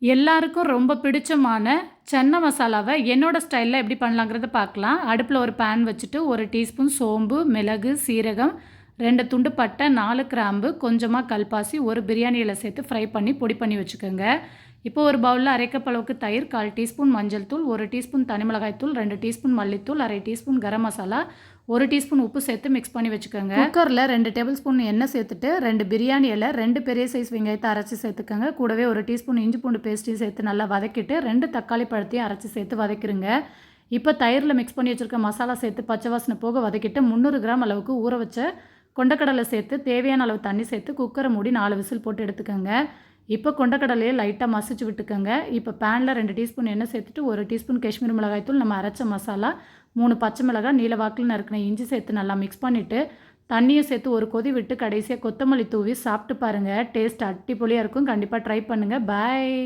எல்லாருக்கும் ரொம்ப பிடிச்சமான சன்னா மசாலாவை என்னோட ஸ்டைலில் எப்படி பண்ணலாங்கிறத பார்க்கலாம். அடுப்பில் ஒரு பேன் வச்சுட்டு 1 டீஸ்பூன் சோம்பு, மிளகு, சீரகம், 2 துண்டு பட்டை, 4 கிராம்பு, கொஞ்சமாக கல்பாசி, ஒரு பிரியாணி இலை சேர்த்து ஃப்ரை பண்ணி பொடி பண்ணி வச்சுக்கோங்க. இப்போ ஒரு பவுலில் அரை கப் அளவுக்கு தயிர், 1/4 டீஸ்பூன் மஞ்சள் தூள், 1 டீஸ்பூன் தனி மிளகாய் தூள், 2 டீஸ்பூன் மல்லித்தூள், அரை டீஸ்பூன் கரம் மசாலா, 1 டீஸ்பூன் உப்பு சேர்த்து மிக்ஸ் பண்ணி வச்சுக்கோங்க. குக்கரில் 2 டேபிள் ஸ்பூன் எண்ணெய் சேர்த்துட்டு 2 பிரியாணி இலை, 2 பெரிய சைஸ் வெங்காயத்தை அரைச்சி சேர்த்துக்கோங்க. கூடவே 1 டீஸ்பூன் இஞ்சி பூண்டு பேஸ்ட்டையும் சேர்த்து நல்லா வதக்கிட்டு 2 தக்காளி பழத்தையும் அரைச்சி சேர்த்து வதக்கிடுங்க. இப்போ தயிரில் மிக்ஸ் பண்ணி வச்சுருக்க மசாலா சேர்த்து பச்சை வாசனை போக வதக்கிட்டு 300 கிராம் அளவுக்கு ஊற வச்ச கொண்டக்கடலை சேர்த்து தேவையான அளவு தண்ணி சேர்த்து குக்கரை மூடி 4 விசில் போட்டு எடுத்துக்கோங்க. இப்போ கொண்டக்கடலையை லைட்டாக மசிச்சு விட்டுக்கோங்க. இப்போ பேனில் 2 டீஸ்பூன் எண்ணெய் சேர்த்துட்டு 1 டீஸ்பூன் காஷ்மீர் மிளகாய் தூள், நம்ம அரைச்ச மசாலா, 3 பச்சை மிளகாய், நீல வாக்கில் நறுக்கின இஞ்சி சேர்த்து நல்லா மிக்ஸ் பண்ணிவிட்டு தண்ணியை சேர்த்து ஒரு கொதி விட்டு கடைசியாக கொத்தமல்லி தூவி சாப்பிட்டு பாருங்கள். டேஸ்ட் அடிப்பொலியாக இருக்கும். கண்டிப்பாக ட்ரை பண்ணுங்கள். பாய்.